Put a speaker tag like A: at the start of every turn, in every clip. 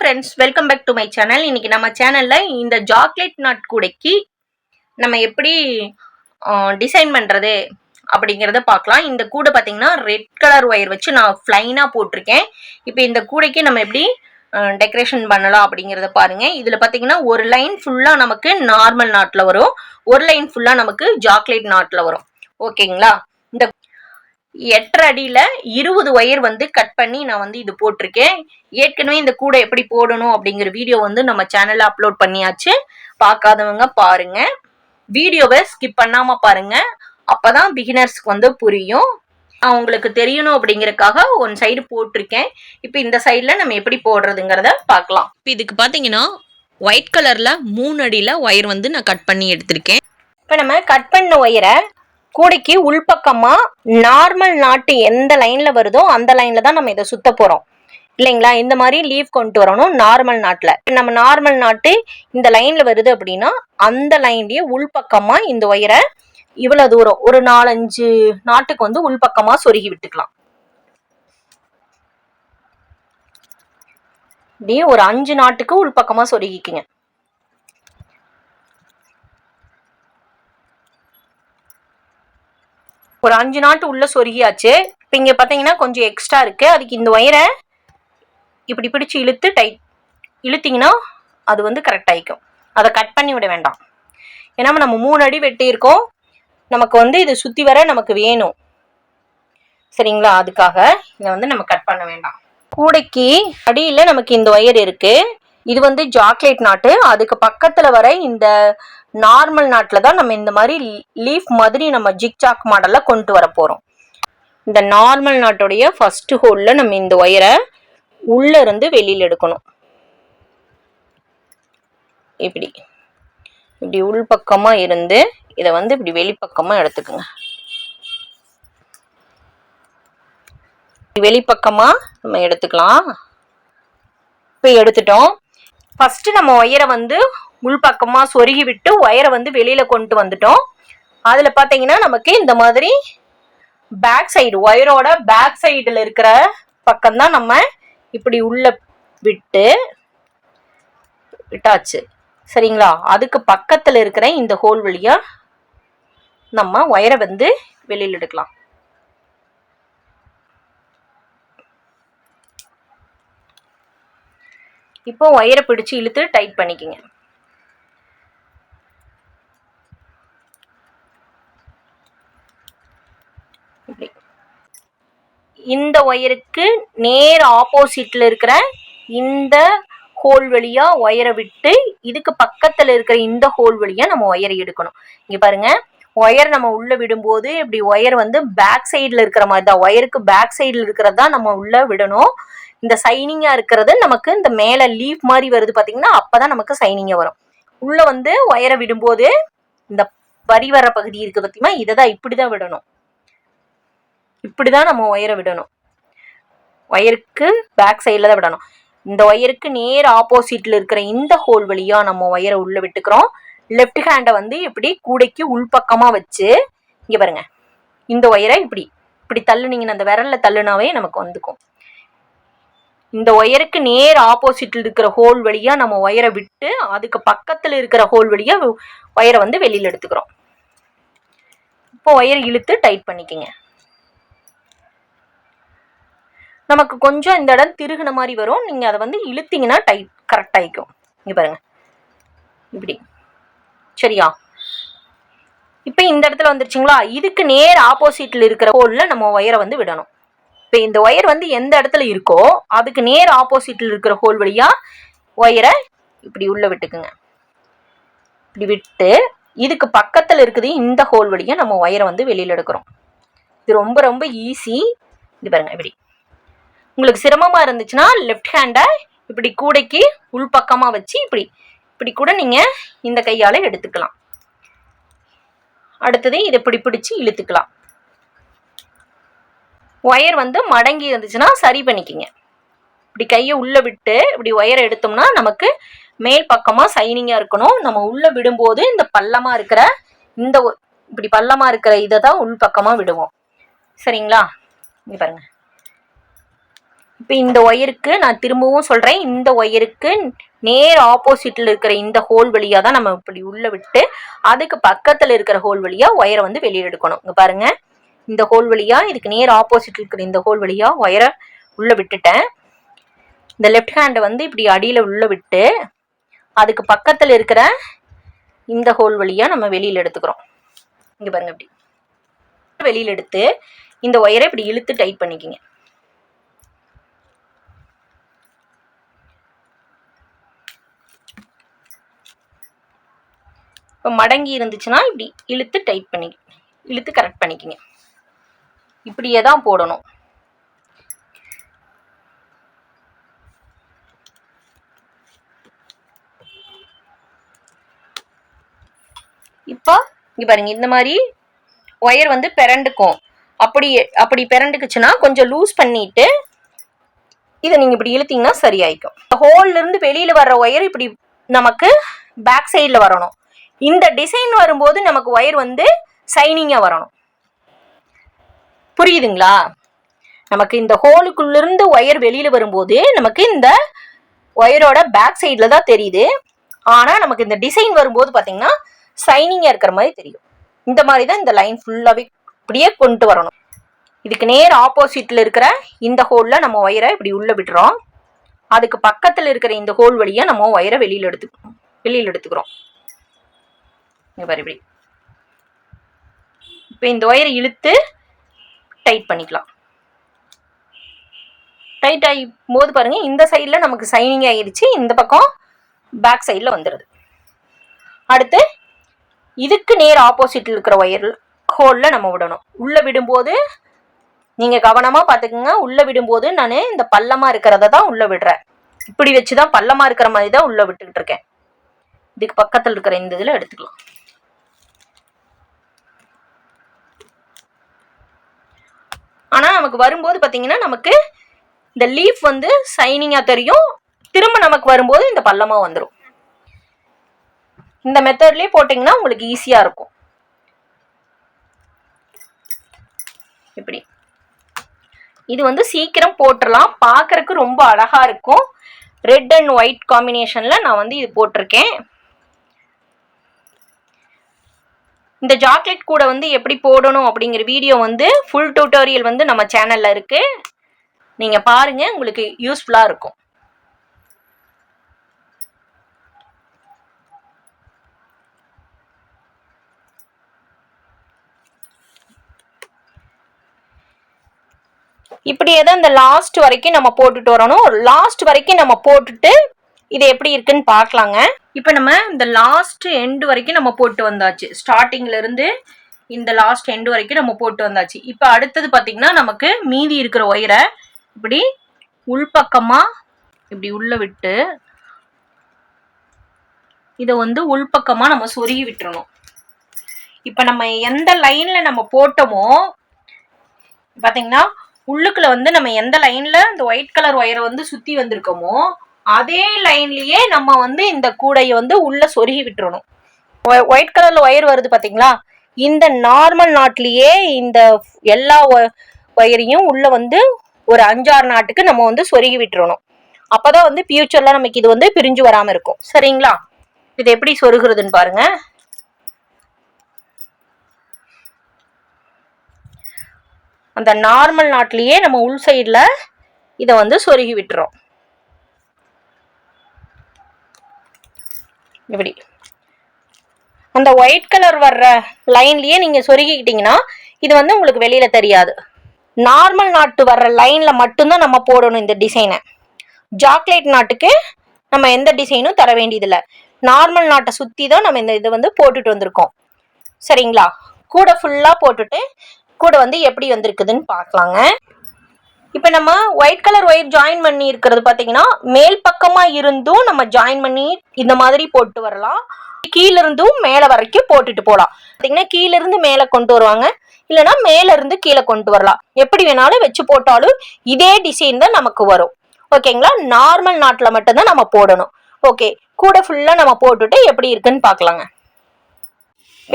A: Friends, welcome back to my channel. இன்னைக்கு நம்ம சேனல்ல இந்த சாக்லேட் நட் கூடைக்கு நம்ம எப்படி டிசைன் பண்றது அப்படிங்கிறத பார்க்கலாம். இந்த கூடை பார்த்தீங்கன்னா ரெட் கலர் ஒயர் வச்சு நான் ஃப்ளைனா போட்டிருக்கேன். இப்போ இந்த கூடைக்கு நம்ம எப்படி டெக்கரேஷன் பண்ணலாம் அப்படிங்கிறத பாருங்க. இதுல பார்த்தீங்கன்னா ஒரு லைன் ஃபுல்லா நமக்கு நார்மல் நாட்ல வரும், ஒரு லைன் ஃபுல்லா நமக்கு சாக்லேட் நாட்ல வரும். ஓகேங்களா? இந்த 8 அடியில 20 ஒயர் கட் பண்ணி நான் இது போட்டிருக்கேன். ஏற்கனவே இந்த கூடை எப்படி போடணும் அப்படிங்கிற வீடியோ நம்ம சேனல்ல அப்லோட் பண்ணியாச்சு. பார்க்காதவங்க பாருங்க, வீடியோவை ஸ்கிப் பண்ணாம பாருங்க. அப்பதான் பிகினர்ஸ்க்கு புரியும். அவங்களுக்கு தெரியணும் அப்படிங்கறக்காக ஒன் சைடு போட்டிருக்கேன். இப்போ இந்த சைடுல நம்ம எப்படி போடுறதுங்கிறத பார்க்கலாம். இப்போ இதுக்கு பாத்தீங்கன்னா ஒயிட் கலர்ல 3 அடியில ஒயர் நான் கட் பண்ணி எடுத்திருக்கேன். இப்போ நம்ம கட் பண்ண ஒயரை கூடைக்கு உள்பக்கமா நார்மல் நாட்டு எந்த லைன்ல வருதோ அந்த லைன்ல தான் நம்ம இதை சுத்த போறோம் இல்லைங்களா? இந்த மாதிரி லீவ் கொண்டு வரணும் நார்மல் நாட்ல. நம்ம நார்மல் நாட்டு இந்த லைன்ல வருது அப்படின்னா அந்த லைன்லயே உள்பக்கமா இந்த ஒயரை இவ்வளவு தூரம் ஒரு 4-5 நாட்டுக்கு உள்பக்கமா சொருகி விட்டுக்கலாம். இப்படி ஒரு 5 நாட்டுக்கு உள்பக்கமா சொருகிக்குங்க. ஒரு 5 நாட்டு உள்ள சொருகியாச்சு. இப்ப இங்க பாத்தீங்கன்னா கொஞ்சம் எக்ஸ்ட்ரா இருக்கு. அதுக்கு இந்த ஒயரை இப்படி பிடிச்சு இழுத்தீங்கன்னா அது கரெக்ட் ஆயிக்கும். அதை கட் பண்ணி விட வேண்டாம். ஏன்னா நம்ம 3 அடி வெட்டி இருக்கோம், நமக்கு இது சுத்தி வர நமக்கு வேணும். சரிங்களா? அதுக்காக இதை நம்ம கட் பண்ண வேண்டாம். கூடைக்கு அடியில நமக்கு இந்த ஒயர் இருக்கு. இது சாக்லேட் நாட்டு. அதுக்கு பக்கத்துல வர இந்த நார்மல் நாட்ல தான் நம்ம இந்த மாதிரி லீஃப் மாதிரி நம்ம ஜிக்ஜாக் மாடல்ல கொண்டு வர போறோம். இந்த நார்மல் நாட்டோடைய ஃபர்ஸ்ட் ஹோல்ல நம்ம இந்த ஒயரை உள்ள இருந்து வெளியில எடுக்கணும். இப்படி இப்படி உள்பக்கமா இருந்து இதை இப்படி வெளிப்பக்கமா எடுத்துக்குங்க. வெளிப்பக்கமா நம்ம எடுத்துக்கலாம். இப்ப எடுத்துட்டோம். ஃபர்ஸ்ட் நம்ம ஒயரை உள்பக்கமா சொருகி விட்டு ஒயரை வெளியில கொண்டு வந்துட்டோம். அதுல பாத்தீங்கன்னா நமக்கு இந்த மாதிரி பேக் சைடு, ஒயரோட பேக் சைடுல இருக்கிற பக்கம் தான் நம்ம இப்படி உள்ள விட்டாச்சு. சரிங்களா? அதுக்கு பக்கத்துல இருக்கிற இந்த ஹோல் வழியா நம்ம ஒயரை வெளியில எடுக்கலாம். இப்போ ஒயரை பிடிச்சு இழுத்து டைட் பண்ணிக்கங்க. இந்த ஒயருக்கு நேர் ஆப்போசிட்ல இருக்கிற இந்த ஹோல் வழியா ஒயரை விட்டு இதுக்கு பக்கத்துல இருக்கிற இந்த ஹோல் வழியா நம்ம ஒயரை எடுக்கணும். இங்க பாருங்க, ஒயர் நம்ம உள்ள விடும்போது இப்படி ஒயர் பேக் சைடுல இருக்கிற மாதிரி தான், ஒயருக்கு பேக் சைடுல இருக்கிறதா நம்ம உள்ள விடணும். இந்த சைனிங்கா இருக்கிறது நமக்கு இந்த மேல லீஃப் மாதிரி வருது பாத்தீங்கன்னா, அப்பதான் நமக்கு சைனிங்கா வரும். உள்ள ஒயரை விடும்போது இந்த வரி வர பகுதி இருக்கு பாத்தீங்கன்னா, இதைதான் இப்படிதான் விடணும். இப்படிதான் நம்ம ஒயரை விடணும். ஒயருக்கு பேக் சைட்ல தான் விடணும். இந்த ஒயருக்கு நேர் ஆப்போசிட்ல இருக்கிற இந்த ஹோல் வழியா நம்ம ஒயரை உள்ள விட்டுக்கிறோம். லெஃப்ட் ஹேண்டை இப்படி கூடைக்கு உள்பக்கமா வச்சு இங்க பாருங்க, இந்த ஒயரை இப்படி இப்படி தள்ளுனீங்கன்னா, அந்த விரல்ல தள்ளுனாவே நமக்கு வந்துக்கும். இந்த ஒயருக்கு நேர் ஆப்போசிட்ல இருக்கிற ஹோல் வழியா நம்ம ஒயரை விட்டு அதுக்கு பக்கத்துல இருக்கிற ஹோல் வழியா ஒயரை வெளியில எடுத்துக்கிறோம். இப்போ ஒயரை இழுத்து டைட் பண்ணிக்கங்க. நமக்கு கொஞ்சம் இந்த இடம் திருகுன மாதிரி வரும். நீங்க அதை இழுத்தீங்கன்னா டைட் கரெக்ட் ஆயிக்கும். இங்க பாருங்க, இப்படி. சரியா? இப்ப இந்த இடத்துல வந்துருச்சுங்களா? இதுக்கு நேர் ஆப்போசிட்ல இருக்கிற ஹோல்ல நம்ம ஒயரை விடணும். இப்ப இந்த ஒயர் எந்த இடத்துல இருக்கோ அதுக்கு நேர் ஆப்போசிட்ல இருக்கிற ஹோல் வழியா ஒயரை இப்படி உள்ள விட்டுக்குங்க. இப்படி விட்டு இதுக்கு பக்கத்துல இருக்குது இந்த ஹோல் வழியா நம்ம ஒயரை வெளியில எடுக்கிறோம். இது ரொம்ப ரொம்ப ஈஸி. இது பாருங்க, இப்படி. உங்களுக்கு சிரமமா இருந்துச்சுன்னா லெஃப்ட் ஹேண்டை இப்படி கூடைக்கு உள்பக்கமா வச்சு இப்படி இப்படி கூட நீங்க இந்த கையால எடுத்துக்கலாம். அடுத்தது இதை இப்படி பிடிச்சு இழுத்துக்கலாம். ஒயர் மடங்கி இருந்துச்சுன்னா சரி பண்ணிக்கிங்க. இப்படி கையை உள்ள விட்டு இப்படி ஒயரை எடுத்தோம்னா நமக்கு மேல் பக்கமா சைனிங்கா இருக்கணும். நம்ம உள்ள விடும்போது இந்த பள்ளமா இருக்கிற இந்த இப்படி பள்ளமா இருக்கிற இதை தான் உள் பக்கமா விடுவோம். சரிங்களா? இங்க பாருங்க, இப்போ இந்த ஒயருக்கு நான் திரும்பவும் சொல்கிறேன், இந்த ஒயருக்கு நேர் ஆப்போசிட்டில் இருக்கிற இந்த ஹோல் வழியாக தான் நம்ம இப்படி உள்ளே விட்டு அதுக்கு பக்கத்தில் இருக்கிற ஹோல் வழியாக ஒயரை வந்து வெளியே எடுக்கணும். இங்கே பாருங்கள், இந்த ஹோல் வழியாக இதுக்கு நேர் ஆப்போசிட்டில் இருக்கிற இந்த ஹோல் வழியாக ஒயரை உள்ளே விட்டுட்டேன். இந்த லெஃப்ட் ஹேண்டை வந்து இப்படி அடியில் உள்ளே விட்டு அதுக்கு பக்கத்தில் இருக்கிற இந்த ஹோல் வழியாக நம்ம வெளியில் எடுத்துக்கிறோம். இங்கே பாருங்க, இப்படி வெளியில் எடுத்து இந்த ஒயரை இப்படி இழுத்து டைட் பண்ணிக்கிங்க. இப்போ மடங்கி இருந்துச்சுன்னா இப்படி இழுத்து டைட் பண்ணி இழுத்து கரெக்ட் பண்ணிக்கிங்க. இப்படியே தான் போடணும். இப்போ இங்கே பாருங்க, இந்த மாதிரி ஒயர் வந்து பிறண்டுக்கும். அப்படி பிறண்டுக்குச்சுன்னா கொஞ்சம் லூஸ் பண்ணிட்டு இதை நீங்கள் இப்படி இழுத்தீங்கன்னா சரியாயிக்கும். ஹோல்ல இருந்து வெளியில் வர்ற ஒயர் இப்படி நமக்கு பேக் சைடில் வரணும். இந்த டிசைன் வரும்போது நமக்கு ஒயர் வந்து சைனிங்காக வரணும். புரியுதுங்களா? நமக்கு இந்த ஹோலுக்குள்ளிருந்து ஒயர் வெளியில் வரும்போது நமக்கு இந்த ஒயரோட பேக் சைடில் தான் தெரியுது. ஆனால் நமக்கு இந்த டிசைன் வரும்போது பார்த்தீங்கன்னா சைனிங்காக இருக்கிற மாதிரி தெரியும். இந்த மாதிரி தான் இந்த லைன் ஃபுல்லாகவே இப்படியே கொண்டு வரணும். இதுக்கு நேர் ஆப்போசிட்டில் இருக்கிற இந்த ஹோலில் நம்ம ஒயரை இப்படி உள்ளே விடுறோம். அதுக்கு பக்கத்தில் இருக்கிற இந்த ஹோல் வழியாக நம்ம ஒயரை வெளியில் எடுத்துக்கிறோம். இங்கே பாரு, இப்படி இப்போ இந்த ஒயரை இழுத்து டைட் பண்ணிக்கலாம். டைட் ஆகும் போது பாருங்க, இந்த சைடில் நமக்கு சைனிங் ஆகிடுச்சு, இந்த பக்கம் பேக் சைடில் வந்துடுது. அடுத்து இதுக்கு நேர் ஆப்போசிட்டில் இருக்கிற ஒயர் ஹோலில் நம்ம விடணும். உள்ளே விடும்போது நீங்கள் கவனமாக பார்த்துக்குங்க. உள்ளே விடும்போது நான் இந்த பள்ளமாக இருக்கிறத தான் உள்ளே விடுறேன். இப்படி வச்சு தான் பள்ளமாக இருக்கிற மாதிரி தான் உள்ளே விட்டுக்கிட்டு இருக்கேன். இதுக்கு பக்கத்தில் இருக்கிற இந்த இதில் எடுத்துக்கலாம். ஆனால் நமக்கு வரும்போது பார்த்தீங்கன்னா நமக்கு இந்த லீஃப் வந்து சைனிங்காக தெரியும். திரும்ப நமக்கு வரும்போது இந்த பள்ளமாக வந்துடும். இந்த மெத்தட்லேயே போட்டிங்கன்னா உங்களுக்கு ஈஸியாக இருக்கும். இப்படி இது வந்து சீக்கிரம் போட்டுடலாம். பார்க்கறதுக்கு ரொம்ப அழகாக இருக்கும். ரெட் அண்ட் ஒயிட் காம்பினேஷனில் நான் வந்து இது போட்டிருக்கேன். இந்த ஜாக்கெட் கூட வந்து எப்படி போடணும் அப்படிங்கிற வீடியோ வந்து ஃபுல் டியூட்டோரியல் வந்து நம்ம சேனலில் இருக்குது. நீங்கள் பாருங்கள், உங்களுக்கு யூஸ்ஃபுல்லாக இருக்கும். இப்படியே தான் இந்த லாஸ்ட் வரைக்கும் நம்ம போட்டுட்டு வரணும். லாஸ்ட் வரைக்கும் நம்ம போட்டுட்டு இது எப்படி இருக்குன்னு பார்க்கலாங்க. இப்போ நம்ம இந்த லாஸ்ட் எண்டு வரைக்கும் நம்ம போட்டு வந்தாச்சு. ஸ்டார்டிங்ல இருந்து இந்த லாஸ்ட் எண்டு வரைக்கும் நம்ம போட்டு வந்தாச்சு. இப்போ அடுத்தது பார்த்தீங்கன்னா நமக்கு மீதி இருக்கிற ஒயரை இப்படி உள்பக்கமா இப்படி உள்ள விட்டு இதை வந்து உள்பக்கமா நம்ம சொருகி விட்டுறணும். இப்போ நம்ம எந்த லைன்ல நம்ம போட்டோமோ பார்த்தீங்கன்னா உள்ளுக்குள்ள வந்து நம்ம எந்த லைன்ல இந்த ஒயிட் கலர் ஒயரை வந்து சுத்தி வந்திருக்கோமோ அதே லைன்லயே நம்ம வந்து இந்த கூடையை வந்து உள்ள சொருகி விட்டுறணும். ஒயிட் கலர்ல ஒயர் வருது பாத்தீங்களா, இந்த நார்மல் நாட்லயே இந்த எல்லா ஒயரையும் உள்ள வந்து ஒரு 5-6 நாட்டுக்கு நம்ம வந்து சொருகி விட்டுறணும். அப்பதான் வந்து ஃபியூச்சர்ல நமக்கு இது வந்து பிரிஞ்சு வராம இருக்கும். சரிங்களா? இது எப்படி சொருகிறதுன்னு பாருங்க. அந்த நார்மல் நாட்லயே நம்ம உள் சைடில் இதை வந்து சொருகி விட்டுறோம். இப்படி அந்த ஒயிட் கலர் வர்ற லைன்லயே நீங்க சொருகிக்கிட்டீங்கன்னா இது வந்து உங்களுக்கு வெளியில தெரியாது. நார்மல் நாட்டு வர்ற லைன்ல மட்டும்தான் நம்ம போடணும் இந்த டிசைனை. ஜாக்லேட் நாட்டுக்கு நம்ம எந்த டிசைனும் தர வேண்டியதில்லை. நார்மல் நாட்டை சுற்றி தான் நம்ம இந்த இதை வந்து போட்டுட்டு வந்திருக்கோம். சரிங்களா? கூட ஃபுல்லாக போட்டுட்டு கூட வந்து எப்படி வந்திருக்குதுன்னு பார்க்கலாங்க. இப்போ நம்ம ஒயிட் கலர் ஒயர் ஜாயின் பண்ணி இருக்கிறது பார்த்தீங்கன்னா மேல் பக்கமாக இருந்தும் நம்ம ஜாயின் பண்ணி இந்த மாதிரி போட்டு வரலாம். கீழே இருந்தும் மேலே வரைக்கும் போட்டுட்டு போகலாம். பார்த்தீங்கன்னா கீழே இருந்து மேலே கொண்டு வருவாங்க, இல்லைன்னா மேல இருந்து கீழே கொண்டு வரலாம். எப்படி வேணாலும் வச்சு போட்டாலும் இதே டிசைன் தான் நமக்கு வரும். ஓகேங்களா? நார்மல் நாட்டில் மட்டும்தான் நம்ம போடணும். ஓகே, கூட ஃபுல்லாக நம்ம போட்டுட்டு எப்படி இருக்குன்னு பார்க்கலாங்க.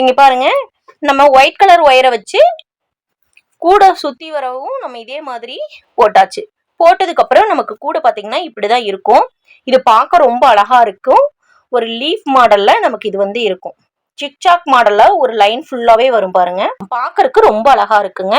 A: இங்கே பாருங்க, நம்ம ஒயிட் கலர் ஒயரை வச்சு கூட சுற்றி வரவும் நம்ம இதே மாதிரி போட்டாச்சு. போட்டதுக்கு அப்புறம் நமக்கு கூட பாத்தீங்கன்னா இப்படிதான் இருக்கும். இது பார்க்க ரொம்ப அழகா இருக்கும். ஒரு லீஃப் மாடல்ல நமக்கு இது வந்து இருக்கும். சிக்சாக் மாடல்ல ஒரு லைன் ஃபுல்லாவே வரும் பாருங்க. பார்க்கறதுக்கு ரொம்ப அழகா இருக்குங்க.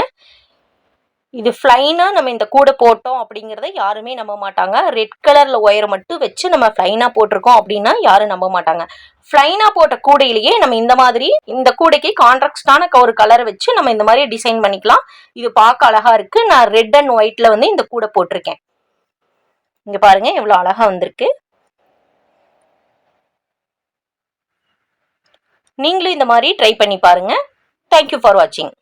A: இது ஃப்ளைனா நம்ம இந்த கூடை போட்டோம் அப்படிங்கறத யாருமே நம்ப மாட்டாங்க. ரெட் கலர்ல ஒயர் மட்டும் வச்சு நம்ம ஃப்ளைனா போட்டிருக்கோம் அப்படின்னா யாரும் நம்ப மாட்டாங்க. ஃப்ளைனா போட்ட கூடையிலேயே நம்ம இந்த மாதிரி இந்த கூடைக்கு கான்ட்ராஸ்டான ஒரு கலர் வச்சு நம்ம இந்த மாதிரி டிசைன் பண்ணிக்கலாம். இது பார்க்க அழகா இருக்கு. நான் ரெட் அண்ட் ஒயிட்ல வந்து இந்த கூடை போட்டிருக்கேன். இங்க பாருங்க எவ்வளவு அழகா வந்திருக்கு. நீங்களும் இந்த மாதிரி ட்ரை பண்ணி பாருங்க. தேங்க்யூ ஃபார் வாட்சிங்.